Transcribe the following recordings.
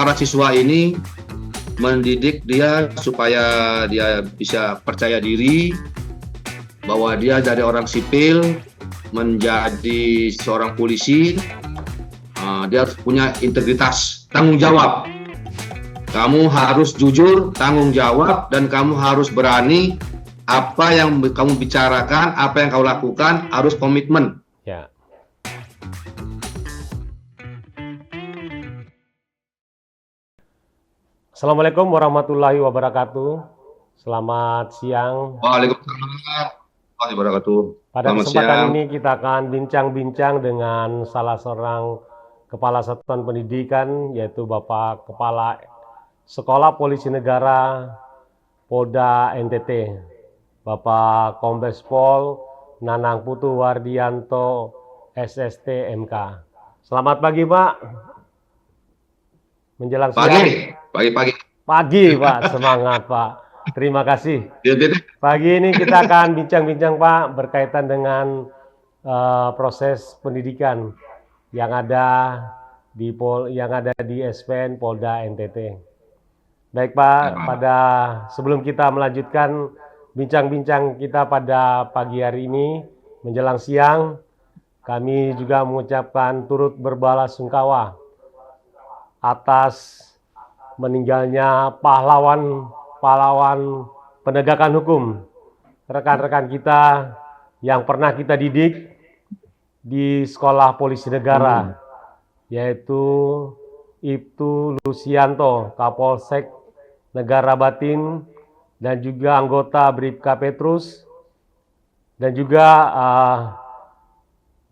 para siswa ini, mendidik dia supaya dia bisa percaya diri bahwa dia dari orang sipil menjadi seorang polisi. Dia harus punya integritas, tanggung jawab. Kamu harus jujur, tanggung jawab, dan kamu harus berani. Apa yang kamu bicarakan, apa yang kau lakukan harus komitmen. Ya. Assalamualaikum warahmatullahi wabarakatuh. Selamat siang. Waalaikumsalam warahmatullahi wabarakatuh. Pada Selamat kesempatan siang. ini kita akan bincang-bincang dengan salah seorang Kepala Satuan Pendidikan, yaitu Bapak Kepala Sekolah Polisi Negara Polda NTT, Bapak Kombes Pol Nanang Putu Wardianto, SST MK. Selamat pagi, Pak. Menjelang siang. Pagi, Pak, semangat, Pak. Terima kasih. Ya, Pagi ini kita akan bincang-bincang, Pak, berkaitan dengan proses pendidikan yang ada di SPN Polda NTT. Baik, Pak, sebelum kita melanjutkan bincang-bincang kita pada pagi hari ini menjelang siang, kami juga mengucapkan turut berbelasungkawa atas meninggalnya pahlawan penegakan hukum, rekan-rekan kita yang pernah kita didik di Sekolah Polisi Negara, yaitu Ibtu Lusianto, Kapolsek Negara Batin, dan juga anggota Bribka Petrus, dan juga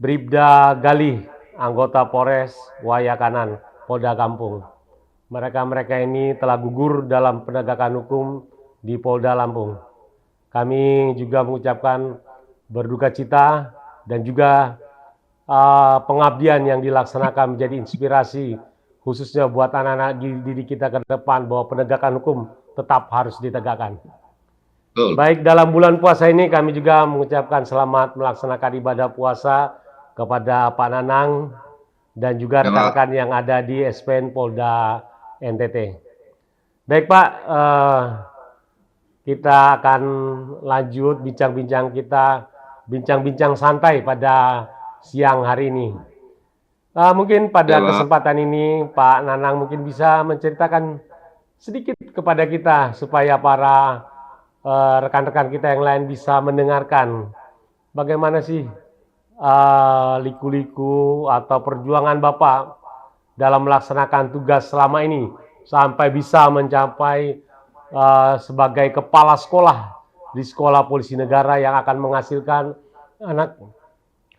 Bribda Galih, anggota Polres Wayakanan, Polda Kampung. Mereka ini telah gugur dalam penegakan hukum di Polda Lampung. Kami juga mengucapkan berduka cita dan juga pengabdian yang dilaksanakan menjadi inspirasi khususnya buat anak-anak didik kita ke depan bahwa penegakan hukum tetap harus ditegakkan. Baik, dalam bulan puasa ini kami juga mengucapkan selamat melaksanakan ibadah puasa kepada Pak Nanang dan juga rekan-rekan yang ada di SPN Polda NTT. Baik, Pak, kita akan lanjut bincang-bincang santai pada siang hari ini. Mungkin pada kesempatan ini Pak Nanang mungkin bisa menceritakan sedikit kepada kita supaya para rekan-rekan kita yang lain bisa mendengarkan bagaimana sih liku-liku atau perjuangan Bapak dalam melaksanakan tugas selama ini sampai bisa mencapai sebagai kepala sekolah di Sekolah Polisi Negara yang akan menghasilkan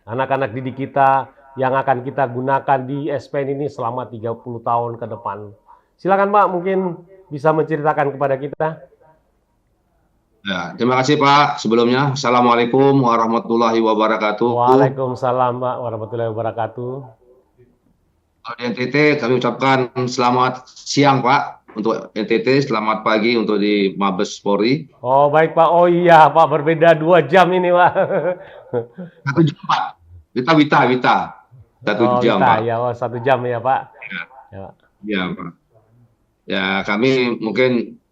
anak-anak didik kita yang akan kita gunakan di SPN ini selama 30 tahun ke depan. Silakan, Pak, mungkin bisa menceritakan kepada kita. Ya, terima kasih, Pak. Sebelumnya, Assalamualaikum warahmatullahi wabarakatuh. Waalaikumsalam, Pak, warahmatullahi wabarakatuh. Di NTT kami ucapkan selamat siang, Pak, untuk NTT, selamat pagi untuk di Mabes Polri. Oh, baik, Pak. Oh iya, Pak, berbeda 2 jam ini, Pak. 1 jam, Pak. Wita. 1 jam, Pak. Ya, 1 jam ya, Pak. Ya, Pak. Ya, kami mungkin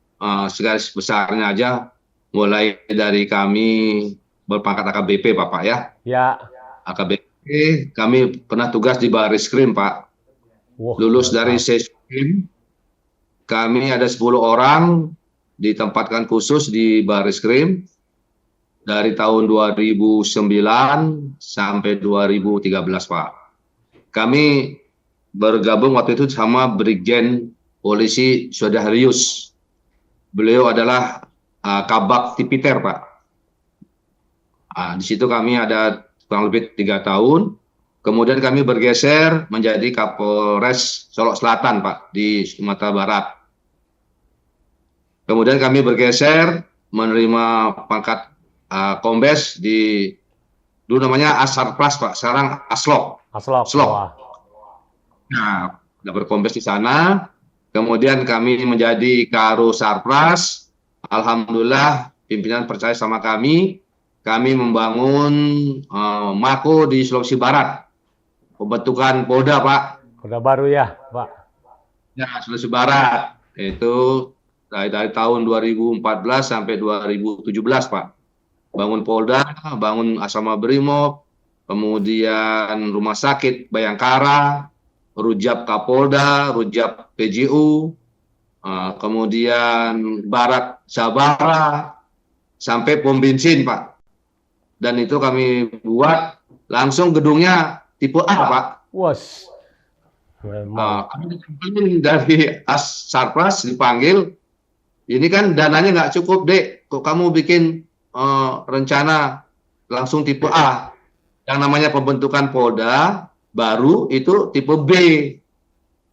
segaris besarnya aja, mulai dari kami berpangkat AKBP, Pak, ya. Ya. AKBP, kami pernah tugas di Barisskrim, Pak. Lulus dari Seskrim, kami ada 10 orang ditempatkan khusus di Barisskrim dari tahun 2009 sampai 2013, Pak. Kami bergabung waktu itu sama Brigjen Polisi Sodahrius. Beliau adalah Kabak Tipiter, Pak. Di situ kami ada kurang lebih 3 tahun. Kemudian kami bergeser menjadi Kapolres Solok Selatan, Pak, di Sumatera Barat. Kemudian kami bergeser menerima pangkat Kombes di dulu namanya Asarpras, Pak, sekarang Aslok. Nah, udah berkombes di sana. Kemudian kami menjadi Karo Sarpras. Alhamdulillah pimpinan percaya sama kami. Kami membangun Mako di Sulawesi Barat. Pembentukan Polda, Pak. Polda baru ya, Pak. Ya, Sulawesi Barat. Itu dari tahun 2014 sampai 2017, Pak. Bangun Polda, bangun Asrama Brimob, kemudian Rumah Sakit Bayangkara, Rujab Kapolda, Rujab PJU, kemudian Barat Sabara, sampai pom bensin, Pak. Dan itu kami buat langsung gedungnya tipe A, Pak. Was. Memang. Kami dipanggil dari Sarpras, dipanggil, ini kan dananya nggak cukup, Dek. Kok kamu bikin rencana langsung tipe A? Yang namanya pembentukan Polda baru itu tipe B,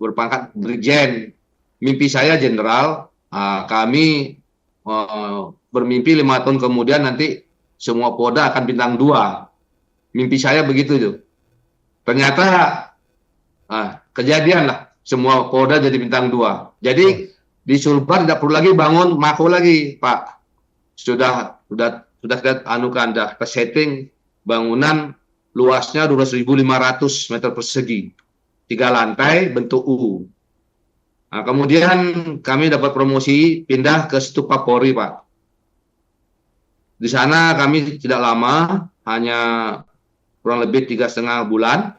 berpangkat Brigjen. Mimpi saya Jenderal, kami bermimpi 5 tahun kemudian nanti semua Polda akan bintang 2. Mimpi saya begitu tuh. Ternyata kejadian lah, semua Polda jadi bintang 2. Jadi di Sulbar tidak perlu lagi bangun Mako lagi, Pak. Sudah kita setting bangunan luasnya 12.500 meter persegi, 3 lantai bentuk U. Nah, kemudian kami dapat promosi pindah ke Stupa Polri, Pak. Di sana kami tidak lama, hanya kurang lebih 3,5 bulan.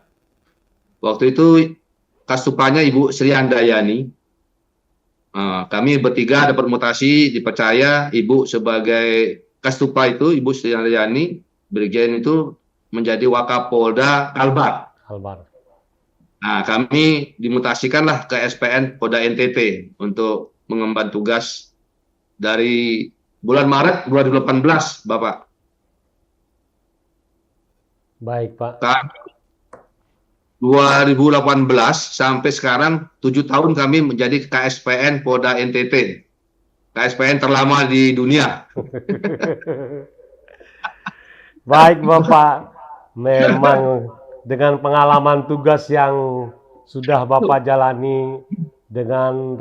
Waktu itu Kastupanya Ibu Sri Handayani. Kami bertiga dapat mutasi, dipercaya Ibu sebagai Kastupa itu, Ibu Sri Handayani, Brigjen itu menjadi Wakapolda Kalbar. Nah, kami dimutasikanlah ke SPN Polda NTT untuk mengemban tugas dari bulan Maret 2018, Bapak. Baik, Pak. 2018 sampai sekarang 7 tahun kami menjadi KSPN Polda NTT. KSPN terlama di dunia. Baik, Bapak. Memang dengan pengalaman tugas yang sudah Bapak jalani, dengan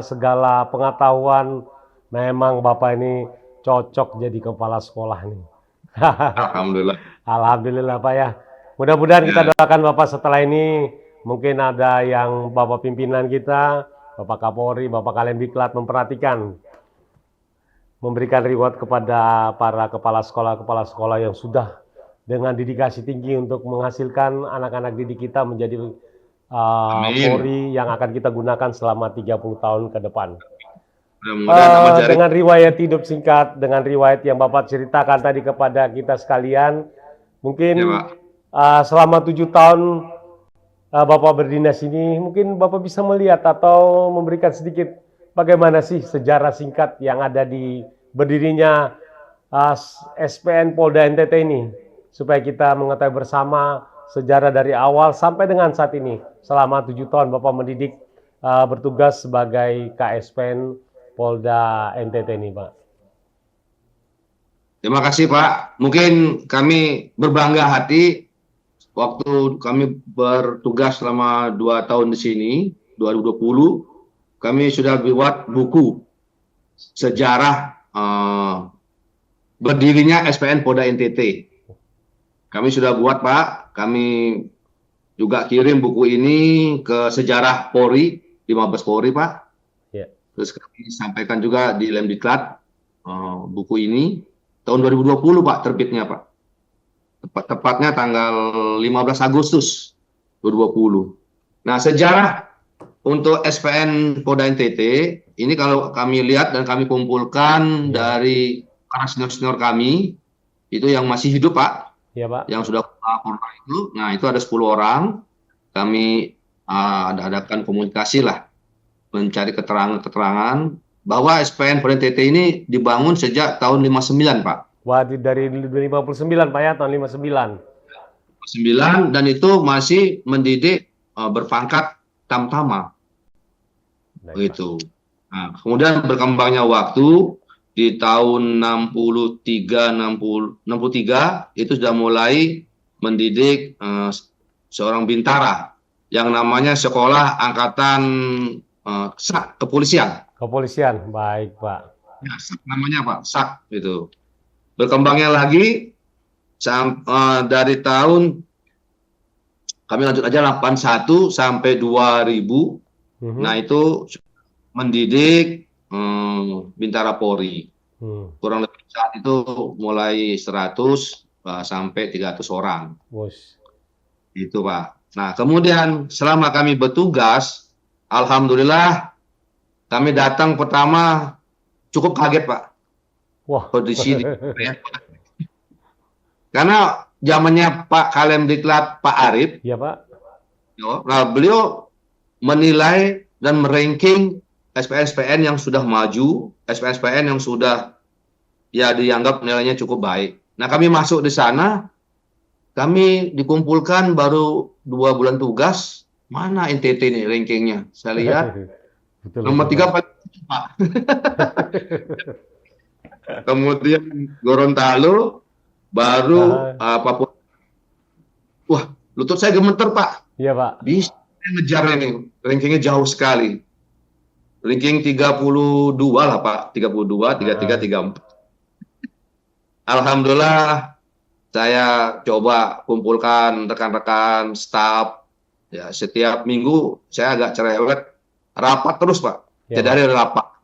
segala pengetahuan, memang Bapak ini cocok jadi kepala sekolah nih. Alhamdulillah. Alhamdulillah, Pak ya. Mudah-mudahan kita doakan Bapak setelah ini, mungkin ada yang Bapak pimpinan kita, Bapak Kapolri, Bapak Kalendiklat memperhatikan, memberikan reward kepada para kepala sekolah yang sudah dengan dedikasi tinggi untuk menghasilkan anak-anak didik kita menjadi Polri yang akan kita gunakan selama 30 tahun ke depan. Dengan riwayat hidup singkat, dengan riwayat yang Bapak ceritakan tadi kepada kita sekalian, mungkin selama 7 tahun Bapak berdinas ini, mungkin Bapak bisa melihat atau memberikan sedikit bagaimana sih sejarah singkat yang ada di berdirinya SPN Polda NTT ini, supaya kita mengetahui bersama sejarah dari awal sampai dengan saat ini. Selama 7 tahun Bapak mendidik bertugas sebagai KSPN Polda NTT ini, Pak. Terima kasih, Pak. Mungkin kami berbangga hati waktu kami bertugas selama 2 tahun di sini, 2020, kami sudah buat buku sejarah berdirinya SPN Polda NTT. Kami sudah buat, Pak. Kami juga kirim buku ini ke sejarah Polri, di Mabes Polri, Pak. Terus kami sampaikan juga di Lemdiklat buku ini. Tahun 2020, Pak, terbitnya, Pak. Tepatnya tanggal 15 Agustus 2020. Nah, sejarah untuk SPN Polda NTT, ini kalau kami lihat dan kami kumpulkan dari para senior-senior kami, itu yang masih hidup, Pak. Iya, Pak. Yang sudah Polda itu, nah itu ada 10 orang. Kami adakan komunikasi lah, mencari keterangan bahwa SPN Polda NTT ini dibangun sejak tahun 59, Pak. Wah, dari 59, Pak ya, tahun 59. 9, dan itu masih mendidik berpangkat tamtama. Begitu. Nah, kemudian berkembangnya waktu di tahun 63 itu sudah mulai mendidik seorang bintara yang namanya Sekolah Angkatan SAK, Kepolisian. Kepolisian, baik, Pak. Ya, SAK namanya, Pak, SAK itu. Berkembangnya lagi dari tahun, kami lanjut aja 81 sampai 2000, Nah itu mendidik Bintara Polri. Kurang lebih saat itu mulai 100 sampai 300 orang. Itu Pak. Nah kemudian selama kami bertugas, alhamdulillah kami datang pertama cukup kaget Pak. Kondisi karena zamannya Pak Kalemdiklat Pak Arief. Iya Pak. Nah beliau menilai dan meranking SPN-SPN yang sudah maju, SPN-SPN yang sudah ya dianggap nilainya cukup baik. Nah kami masuk di sana, kami dikumpulkan baru 2 bulan tugas, mana NTT nih rankingnya? Saya lihat nomor 3 Pak. Kemudian Gorontalo, baru Papua. Wah, lutut saya gemeter Pak. Iya Pak. Bisa ngejar ini, rankingnya jauh sekali. Ranking 32 lah Pak, 32, 33, 34. Alhamdulillah saya coba kumpulkan rekan-rekan staf. Ya, setiap minggu saya agak cerewet, rapat terus Pak. Tidak ada rapat.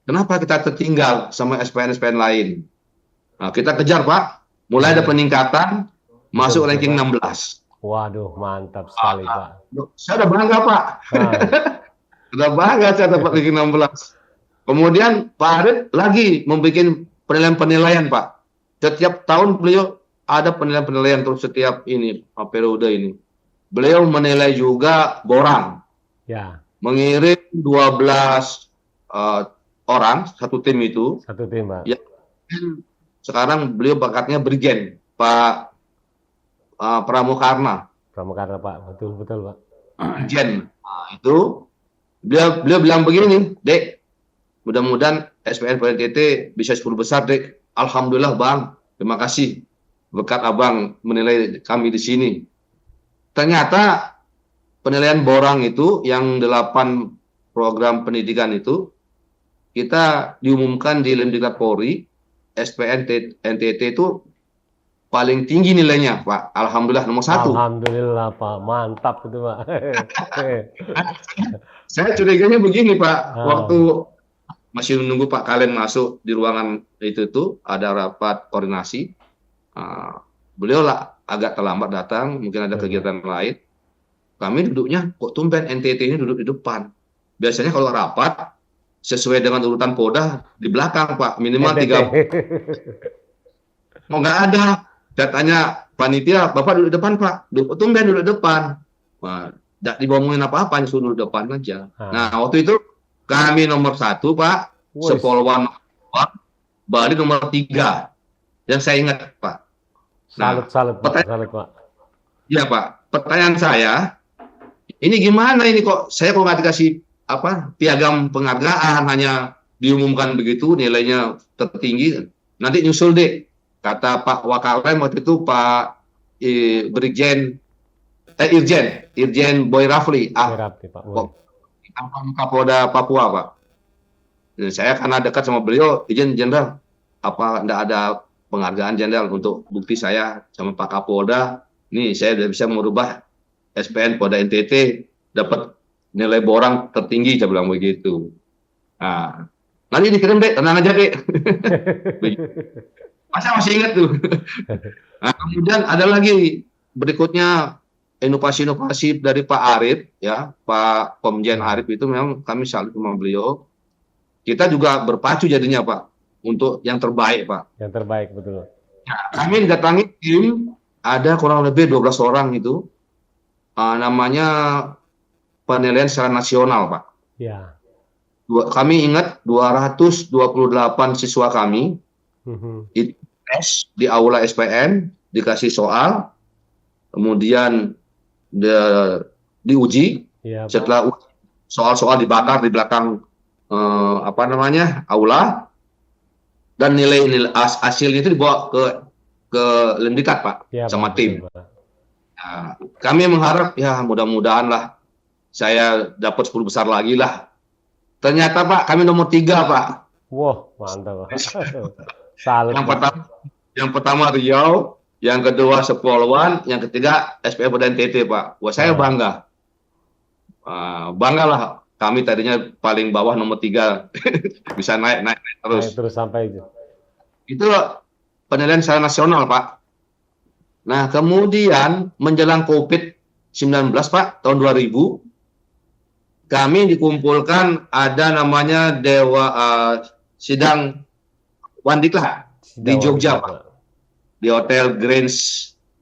Kenapa kita tertinggal sama SPN-SPN lain? Nah, kita kejar Pak. Mulai ada peningkatan, masuk ranking 16. Waduh, mantap sekali Pak. Saya udah bangga Pak. Udah bangga saya dapat ranking 16. Kemudian Pak Arief lagi membuat penilaian-penilaian Pak. Setiap tahun beliau ada penilaian-penilaian terus setiap ini periode ini. Beliau menilai juga Borang. Ya. Mengirim 12 orang satu tim itu. Satu tim Pak. Ya. Sekarang beliau bakatnya Brigjen Pak Pramukarna. Pramukarna Pak, betul Pak. Brigjen. Nah, itu beliau bilang begini, Dek, mudah-mudahan SPN NTT bisa 10 besar, Dek. Alhamdulillah Bang, terima kasih berkat Abang menilai kami di sini. Ternyata penilaian Borang itu yang 8 program pendidikan itu kita diumumkan di Lemdiklat Polri, SPN NTT itu paling tinggi nilainya Pak. Alhamdulillah nomor 1. Alhamdulillah Pak, mantap itu Pak. Saya curiganya begini Pak, waktu masih menunggu Pak Kalem masuk di ruangan itu tuh ada rapat koordinasi. Beliau lah agak terlambat datang, mungkin ada kegiatan lain. Kami duduknya kok tumben NTT ini duduk di depan. Biasanya kalau rapat sesuai dengan urutan Polda di belakang Pak, minimal 3. Mau nggak ada. Datanya panitia, Bapak duduk di depan Pak. Tumben duduk di depan. Nah, tidak diomongin apa-apa, suruh duduk depan aja. Nah waktu itu kami nomor 1 Pak, Sepolwan Bali nomor 3. Yang saya ingat Pak. Salut Pak. Iya Pak. Pertanyaan saya, ini gimana ini kok saya nggak dikasih piagam penghargaan, hanya diumumkan begitu nilainya tertinggi. Nanti nyusul deh, kata Pak Wakalem waktu itu Pak Irjen Boy Rafli. Kapolda Papua Pak. Dan saya karena dekat sama beliau, izin Jenderal, apa enggak ada penghargaan Jenderal untuk bukti saya sama Pak Kapolda, nih saya udah bisa merubah SPN Polda NTT dapat nilai Borang tertinggi, saya bilang begitu. Nah, nanti dikirim deh, tenang aja deh. Masa masih ingat tuh. Nah, kemudian ada lagi berikutnya inovasi-inovasi dari Pak Arief, ya Pak Komjen Arief itu memang kami salut sama beliau. Kita juga berpacu jadinya Pak untuk yang terbaik Pak. Yang terbaik betul. Nah, kami datangi tim ada kurang lebih 12 orang itu, namanya penilaian secara nasional Pak. Ya. Kami ingat 228 siswa kami itu tes di aula SPN, dikasih soal, kemudian diuji. Ya, setelah soal-soal dibakar di belakang aula, dan nilai hasilnya itu dibawa ke Lemdiklat Pak, ya, sama tim. Nah, kami mengharap ya mudah-mudahan lah saya dapat 10 besar lagi lah. Ternyata Pak kami nomor 3 Pak. Wah mantap Pak. Yang pertama Riau, yang kedua Sepolwan, yang ketiga SPN Polda NTT Pak. Wah saya bangga. Bangga lah kami tadinya paling bawah nomor 3 bisa naik terus. Naik terus sampai itu. Itu penilaian secara nasional, Pak. Nah, kemudian menjelang COVID-19, Pak, tahun 2000, kami dikumpulkan ada namanya sidang Wandiklah di Jogja, Pak. Di Hotel Grand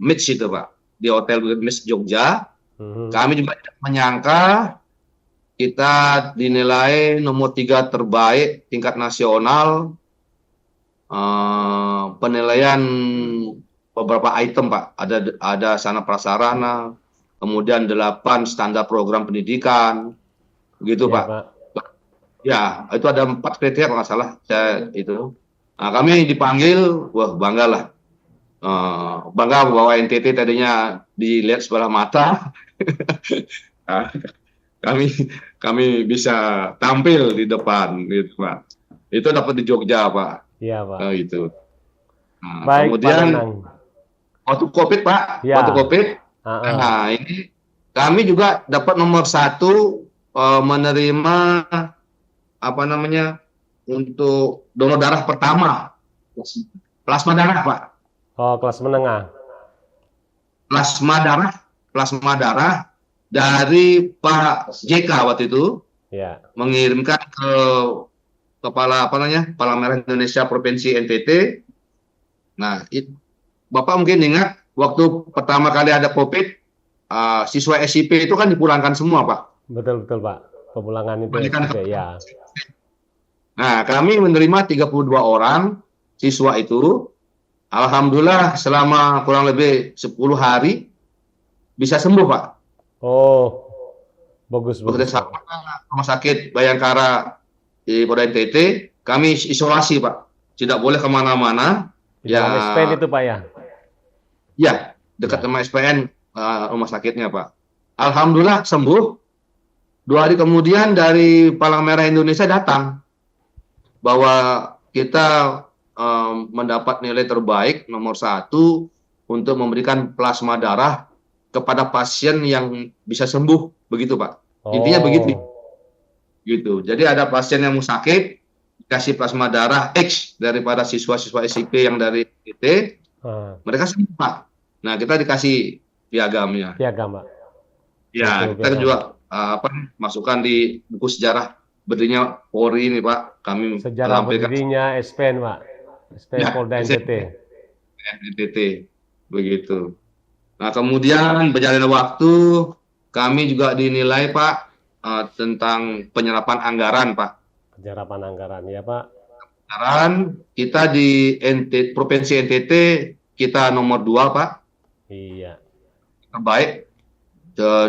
Mix itu, Pak. Di Hotel Grand Mix Jogja. Kami juga tidak menyangka kita dinilai nomor 3 terbaik tingkat nasional. Penilaian beberapa item, Pak. Ada sarana prasarana, kemudian 8 standar program pendidikan, begitu, ya, Pak. Ya, itu ada 4 kriteria kalau nggak salah itu. Nah, kami dipanggil, wah bangga lah. Bangga bahwa NTT tadinya dilihat sebelah mata. Nah, kami bisa tampil di depan, gitu, Pak. Itu dapat di Jogja, Pak. Iya, Pak. Itu. Nah, baik, kemudian waktu COVID, Pak, ya. waktu COVID, nah ini kami juga dapat nomor 1 menerima apa namanya untuk donor darah pertama, plasma darah, Pak. Oh, kelas menengah. Plasma darah dari Pak JK waktu itu, ya, mengirimkan ke Kepala Merah Indonesia Provinsi NTT. Nah, Bapak mungkin ingat waktu pertama kali ada COVID, siswa SIP itu kan dipulangkan semua, Pak. Betul, Pak. Pemulangan itu SIP, ya. Nah, kami menerima 32 orang siswa itu. Alhamdulillah selama kurang lebih 10 hari bisa sembuh, Pak. Oh, bagus. Bekerjasama Rumah Sakit Bayangkara di Polda NTT, kami isolasi, Pak. Tidak boleh kemana-mana. Ya, SPN itu, Pak, ya? Ya, dekat sama SPN rumah sakitnya, Pak. Alhamdulillah sembuh. 2 hari kemudian dari Palang Merah Indonesia datang bahwa kita mendapat nilai terbaik nomor 1 untuk memberikan plasma darah kepada pasien yang bisa sembuh, begitu, Pak. Intinya begitu. Gitu. Jadi ada pasien yang mau sakit, dikasih plasma darah X daripada siswa-siswa SIP yang dari IT, mereka sembuh, Pak. Nah, kita dikasih piagamnya. Piagam, Pak. Ya, kita juga masukkan di buku sejarah berdirinya Polri ini, Pak. Kami sejarah berdirinya SPN, Pak. SPN ya, Polda NTT. NTT, begitu. Nah, kemudian berjalannya waktu, kami juga dinilai, Pak, tentang penyerapan anggaran, Pak. Penyerapan anggaran, ya, Pak. Anggaran kita di Provinsi NTT kita nomor 2, Pak. Iya. Terbaik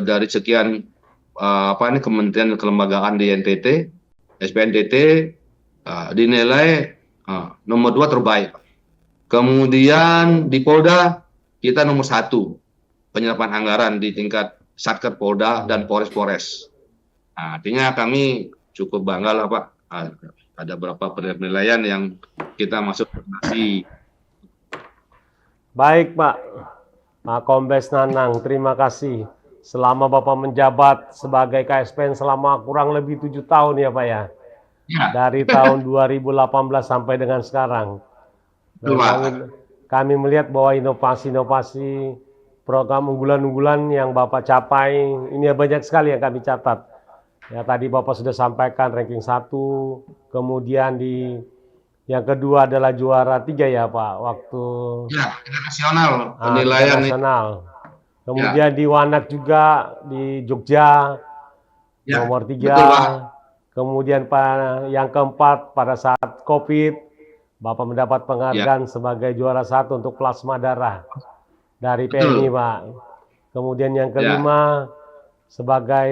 dari sekian kementerian kelembagaan di NTT, SPNTT dinilai nomor 2 terbaik. Kemudian di Polda kita nomor 1 penyerapan anggaran di tingkat Satker Polda dan Polres. Nah, artinya kami cukup bangga lah, Pak. Ada beberapa penilaian yang kita masuk nominasi. Baik, Pak. Pak Kombes Nanang, terima kasih. Selama Bapak menjabat sebagai KSPN selama kurang lebih 7 tahun ya, Pak, ya? Ya. Dari tahun 2018 sampai dengan sekarang. Kami melihat bahwa inovasi-inovasi program unggulan-unggulan yang Bapak capai, ini banyak sekali yang kami catat. Ya, tadi Bapak sudah sampaikan ranking 1, kemudian yang kedua adalah juara 3 ya, Pak, waktu nasional, penilaian nasional. Kemudian di Wanak juga di Jogja nomor 3. Betul, kemudian yang keempat pada saat COVID, Bapak mendapat penghargaan sebagai juara 1 untuk plasma darah dari PMI, Pak. Kemudian yang kelima sebagai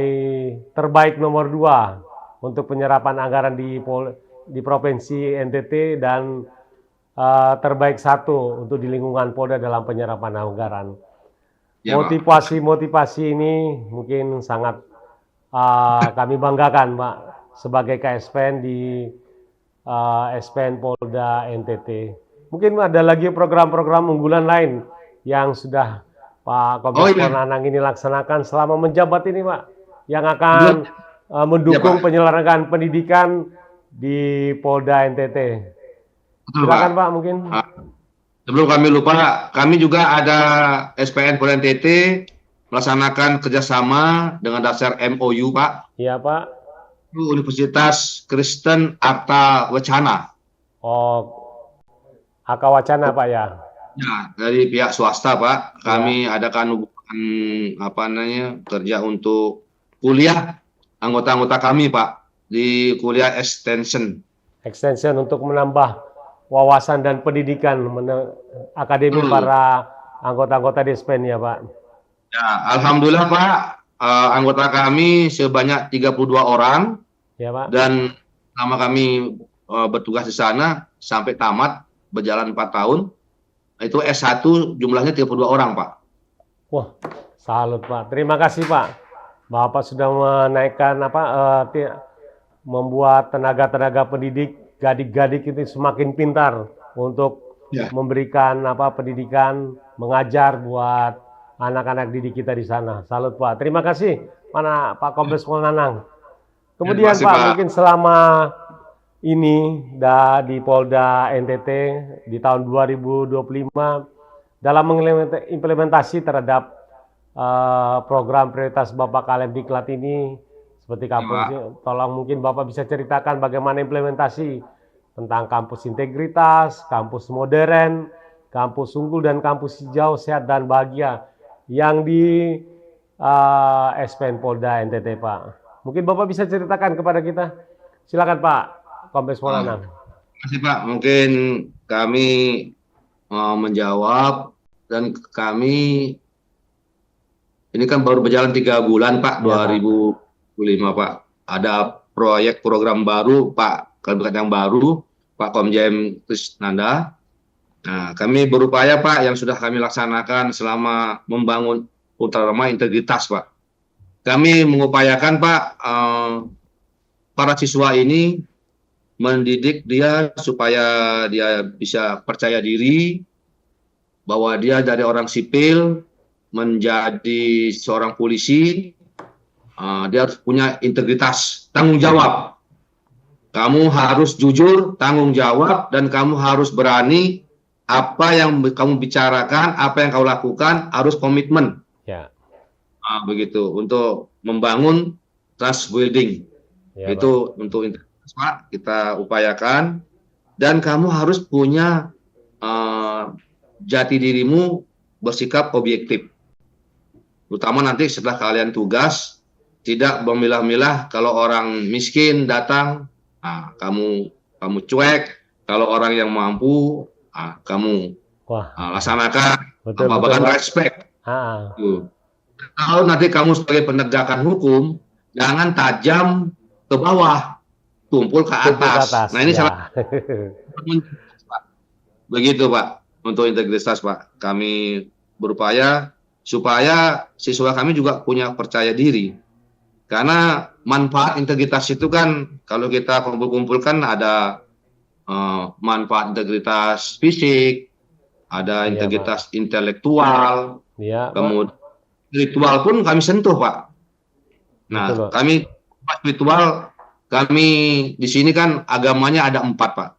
terbaik nomor 2 untuk penyerapan anggaran di Provinsi NTT dan terbaik 1 untuk di lingkungan Polda dalam penyerapan anggaran. Motivasi ini mungkin sangat kami banggakan, Pak, sebagai KSPN di SPN Polda NTT. Mungkin ada lagi program-program unggulan lain yang sudah Pak Kombes Nanang ini laksanakan selama menjabat ini, Pak, yang akan mendukung Pak. penyelenggaraan pendidikan di Polda NTT. Betul, Silakan Pak mungkin. Sebelum kami lupa, kami juga ada SPN Polda NTT melaksanakan kerjasama dengan dasar MOU, Pak. Iya Pak. Universitas Kristen Arta Wacana. Oh, Akawacana Pak ya. Ya, dari pihak swasta, Pak. Kami adakan hubungan kerja untuk kuliah anggota-anggota kami, Pak, di kuliah extension. Extension untuk menambah wawasan dan pendidikan akademi para anggota-anggota di SPN ya Pak. Ya, alhamdulillah Pak, anggota kami sebanyak 32 orang. Ya Pak. Dan selama kami bertugas di sana sampai tamat berjalan 4 tahun. Itu S1 jumlahnya 32 orang, Pak. Wah, salut Pak. Terima kasih Pak. Bapak sudah menaikkan membuat tenaga-tenaga pendidik, gadik-gadik itu semakin pintar untuk memberikan pendidikan, mengajar buat anak-anak didik kita di sana. Salut Pak. Terima kasih Pak Kombes Pol Nanang. Kemudian Pak, mungkin selama ini di Polda NTT di tahun 2025 dalam mengimplementasi terhadap program prioritas Bapak Kalemdiklat ini seperti kampus, tolong mungkin Bapak bisa ceritakan bagaimana implementasi tentang kampus integritas, kampus modern, kampus unggul dan kampus hijau, sehat dan bahagia yang di SPN Polda NTT Pak. Mungkin Bapak bisa ceritakan kepada kita. Silakan Pak Kombes Pol Nanang. Terima kasih Pak. Mungkin kami menjawab, dan kami ini kan baru berjalan 3 bulan Pak, 2025 Pak. Ada proyek program baru Pak, yang baru Pak Komjen Krisnanda. Nah, kami berupaya Pak yang sudah kami laksanakan selama membangun utama integritas Pak. Kami mengupayakan Pak para siswa ini mendidik dia supaya dia bisa percaya diri bahwa dia dari orang sipil menjadi seorang polisi, dia harus punya integritas, tanggung jawab. Kamu harus jujur, tanggung jawab, dan kamu harus berani apa yang kamu bicarakan, apa yang kau lakukan, harus komitmen. Ya. Begitu, untuk membangun trust building. Ya, itu Pak. Untuk integritas Pak, kita upayakan. Dan kamu harus punya jati dirimu bersikap objektif. Terutama nanti setelah kalian tugas, tidak memilah-milah. Kalau orang miskin datang, kamu cuek. Kalau orang yang mampu, kamu laksanakan. Bahkan respect. Kalau nanti kamu sebagai penegakan hukum, jangan tajam ke bawah, tumpul ke atas. Nah ini salah. Begitu Pak, untuk integritas Pak. Kami berupaya supaya siswa kami juga punya percaya diri. Karena manfaat integritas itu kan, kalau kita kumpul-kumpulkan ada manfaat integritas fisik, ada integritas intelektual, kemudian spiritual pun kami sentuh Pak. Nah, betul, kami spiritual, kami di sini kan agamanya ada 4 Pak.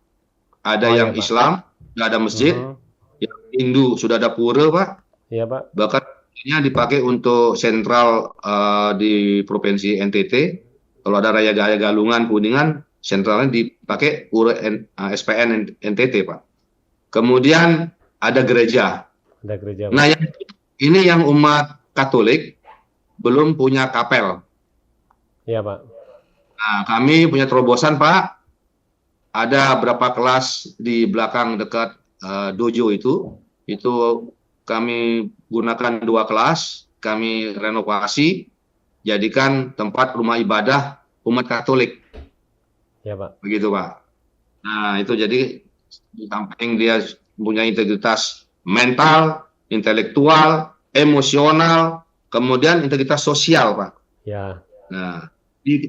Ada yang Islam, ada masjid, yang Hindu sudah ada pura Pak. Iya Pak. Bahkan ini dipakai untuk sentral di provinsi NTT. Kalau ada Raya Gaya Galungan, Kuningan, sentralnya dipakai pura SPN NTT Pak. Kemudian ada gereja. Ada gereja Pak. Nah, ini yang umat Katolik belum punya kapel. Iya Pak. Nah, kami punya terobosan Pak. Ada berapa kelas di belakang dekat dojo itu kami gunakan 2 kelas, kami renovasi, jadikan tempat rumah ibadah umat Katolik. Ya Pak. Begitu Pak. Nah itu jadi di samping dia punya integritas mental, intelektual, emosional, kemudian integritas sosial Pak. Ya. Nah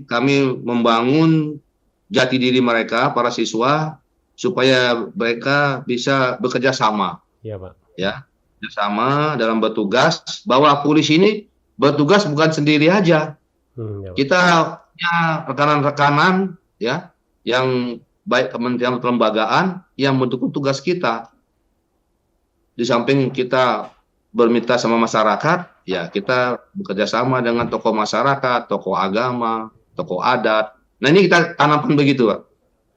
kami membangun jati diri mereka, para siswa, supaya mereka bisa bekerja sama. Ya Pak. Ya. Sama dalam bertugas, bahwa polisi ini bertugas bukan sendiri aja. Kita ya rekanan-rekanan ya yang baik kementerian kelembagaan yang mendukung tugas kita. Di samping kita bermitra sama masyarakat, ya kita bekerja sama dengan tokoh masyarakat, tokoh agama, tokoh adat. Nah ini kita tanamkan begitu, Pak.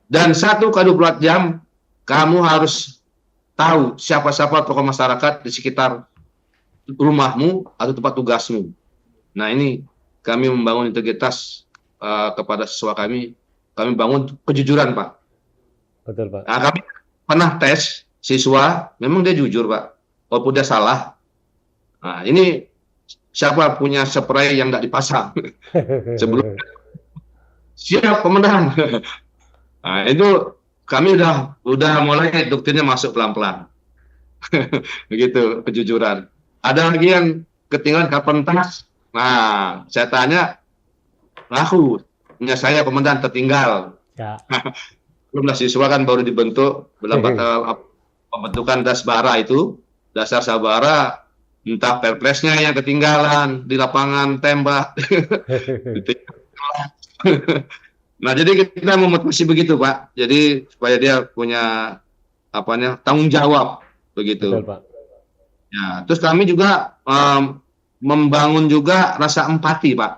Dan 1 kali 24 jam kamu harus tahu siapa-siapa tokoh masyarakat di sekitar rumahmu atau tempat tugasmu. Nah ini kami membangun integritas kepada siswa kami bangun kejujuran, Pak. Betul, Pak. Nah, kami pernah tes siswa, memang dia jujur, Pak. Walaupun dia salah. Nah, ini siapa punya spray yang nggak dipasang sebelum siap komandan. Nah, itu kami udah mulai doktrinnya masuk pelan-pelan. Begitu kejujuran. Ada lagi yang ketinggalan kapan tas. Nah, saya tanya, aku punya saya komandan tertinggal. Ya. Belum siswa kan baru dibentuk pembentukan Dasbara itu, dasar sabara, entah perpresnya yang ketinggalan di lapangan tembak. Nah, jadi kita memotivasi begitu, Pak. Jadi supaya dia punya tanggung jawab begitu. Betul, Pak. Ya, terus kami juga membangun juga rasa empati, Pak.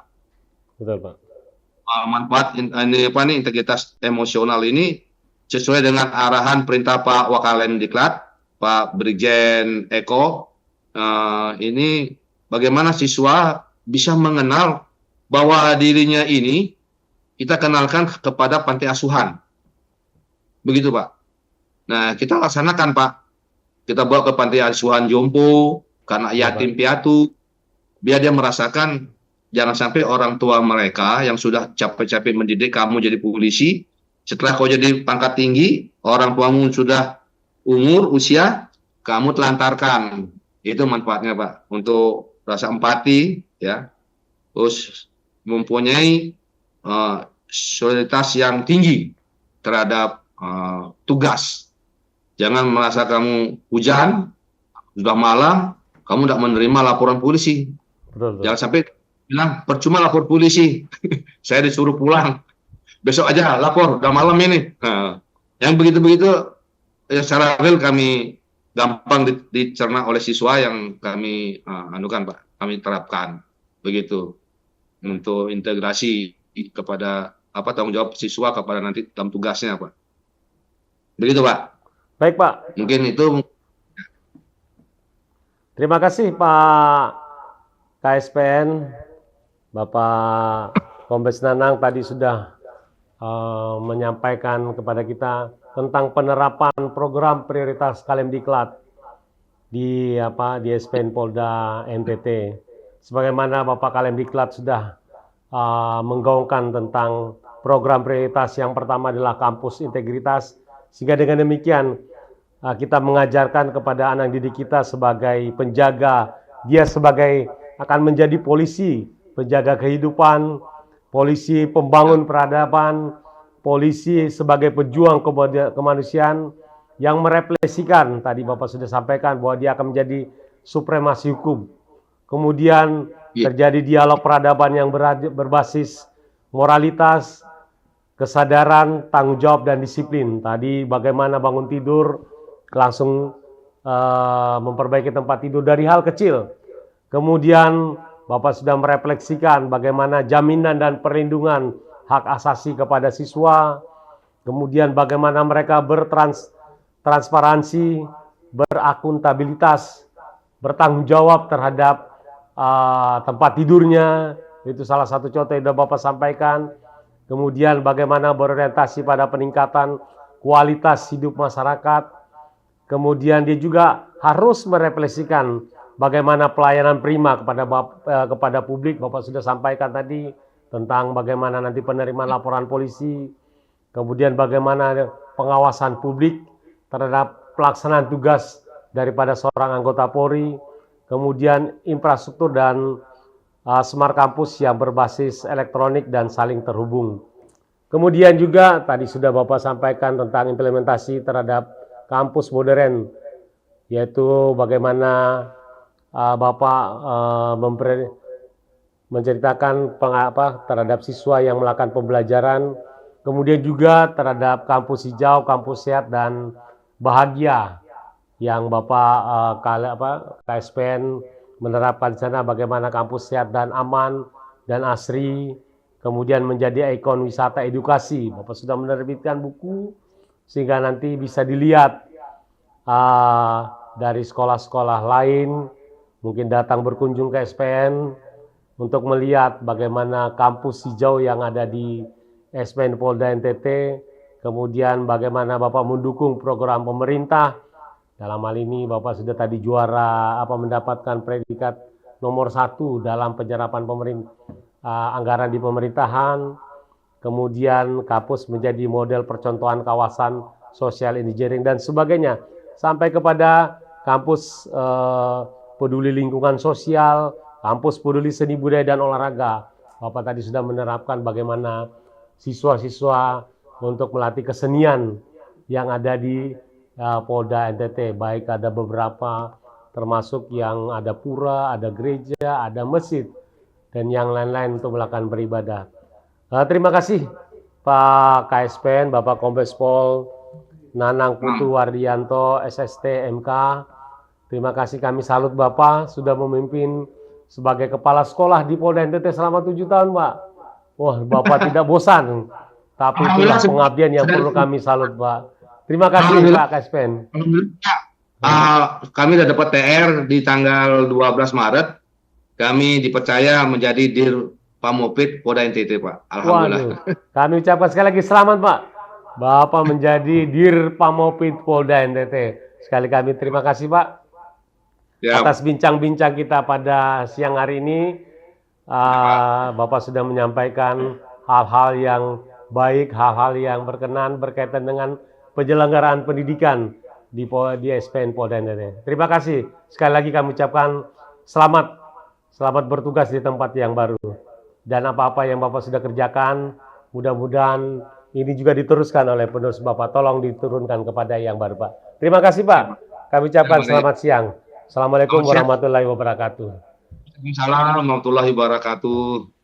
Betul, Pak. Manfaat integritas emosional ini sesuai dengan arahan perintah Pak Wakalemdiklat, Pak Brigjen Eko. Ini bagaimana siswa bisa mengenal bahwa dirinya ini kita kenalkan kepada panti asuhan. Begitu, Pak. Nah, kita laksanakan, Pak. Kita bawa ke panti asuhan Jompo, karena yatim piatu, biar dia merasakan jangan sampai orang tua mereka yang sudah capek-capek mendidik kamu jadi polisi, setelah kau jadi pangkat tinggi, orang tuamu sudah usia, kamu telantarkan. Itu manfaatnya, Pak, untuk rasa empati, ya, terus mempunyai solidaritas yang tinggi terhadap tugas. Jangan merasa kamu hujan, sudah malam, kamu tidak menerima laporan polisi. Betul. Jangan sampai bilang, percuma lapor polisi, saya disuruh pulang. Besok aja lapor, udah malam ini. Nah, yang begitu-begitu, ya, secara real kami gampang dicerna oleh siswa yang kami anukan, Pak. Kami terapkan. Begitu. Untuk integrasi kepada tanggung jawab siswa kepada nanti dalam tugasnya, Pak. Begitu, Pak. Baik, Pak. Mungkin itu. Terima kasih, Pak KSPN. Bapak Kombes Nanang tadi sudah menyampaikan kepada kita tentang penerapan program prioritas Kalemdiklat di SPN Polda NTT. Sebagaimana Bapak Kalemdiklat sudah menggaungkan tentang program prioritas yang pertama adalah kampus integritas, sehingga dengan demikian kita mengajarkan kepada anak didik kita sebagai penjaga, dia sebagai akan menjadi polisi, penjaga kehidupan, polisi pembangun peradaban, polisi sebagai pejuang kemanusiaan yang merefleksikan, tadi Bapak sudah sampaikan bahwa dia akan menjadi supremasi hukum. Kemudian terjadi dialog peradaban yang berbasis moralitas, kesadaran, tanggung jawab, dan disiplin. Tadi bagaimana bangun tidur, langsung memperbaiki tempat tidur dari hal kecil. Kemudian Bapak sudah merefleksikan bagaimana jaminan dan perlindungan hak asasi kepada siswa. Kemudian bagaimana mereka bertransparansi, berakuntabilitas, bertanggung jawab terhadap tempat tidurnya. Itu salah satu contoh yang sudah Bapak sampaikan. Kemudian bagaimana berorientasi pada peningkatan kualitas hidup masyarakat. Kemudian dia juga harus merefleksikan bagaimana pelayanan prima kepada publik. Bapak sudah sampaikan tadi tentang bagaimana nanti penerimaan laporan polisi. Kemudian bagaimana pengawasan publik terhadap pelaksanaan tugas daripada seorang anggota Polri. Kemudian infrastruktur dan smart kampus yang berbasis elektronik dan saling terhubung. Kemudian juga tadi sudah Bapak sampaikan tentang implementasi terhadap kampus modern, yaitu bagaimana Bapak menceritakan terhadap siswa yang melakukan pembelajaran, kemudian juga terhadap kampus hijau, kampus sehat dan bahagia yang Bapak KSPN menerapkan di sana, bagaimana kampus sehat dan aman dan asri, kemudian menjadi ikon wisata edukasi. Bapak sudah menerbitkan buku sehingga nanti bisa dilihat dari sekolah-sekolah lain, mungkin datang berkunjung ke SPN untuk melihat bagaimana kampus hijau yang ada di SPN Polda NTT, kemudian bagaimana Bapak mendukung program pemerintah. Dalam hal ini Bapak sudah tadi juara mendapatkan predikat nomor 1 dalam penyerapan anggaran di pemerintahan. Kemudian kampus menjadi model percontohan kawasan social engineering dan sebagainya, sampai kepada kampus peduli lingkungan sosial, kampus peduli seni budaya dan olahraga. Bapak tadi sudah menerapkan bagaimana siswa-siswa untuk melatih kesenian yang ada di Polda NTT, baik ada beberapa termasuk yang ada pura, ada gereja, ada masjid, dan yang lain-lain untuk melakukan beribadah. Terima kasih Pak KSPN, Bapak Kombes Pol Nanang Putu Wardianto, SST MK. Terima kasih, kami salut Bapak sudah memimpin sebagai kepala sekolah di Polda NTT selama 7 tahun, Pak. Wah, Bapak tidak bosan, tapi itulah pengabdian yang perlu kami salut, Pak. Terima kasih Pak KSPN. Kami sudah dapat TR di tanggal 12 Maret. Kami dipercaya menjadi Dir Pamopit Polda NTT, Pak. Alhamdulillah. Waduh, kami ucapkan sekali lagi selamat, Pak. Bapak menjadi Dir Pamopit Polda NTT. Sekali kami terima kasih, Pak. Ya. Atas bincang-bincang kita pada siang hari ini. Bapak sudah menyampaikan hal-hal yang baik, hal-hal yang berkenan berkaitan dengan penyelenggaraan pendidikan di SPN Polda NTT. Terima kasih. Sekali lagi kami ucapkan selamat bertugas di tempat yang baru. Dan apa-apa yang Bapak sudah kerjakan, mudah-mudahan ini juga diteruskan oleh penerus Bapak. Tolong diturunkan kepada yang baru, Pak. Terima kasih, Pak. Kami ucapkan selamat siang. Assalamualaikum warahmatullahi wabarakatuh. Waalaikumsalam warahmatullahi wabarakatuh.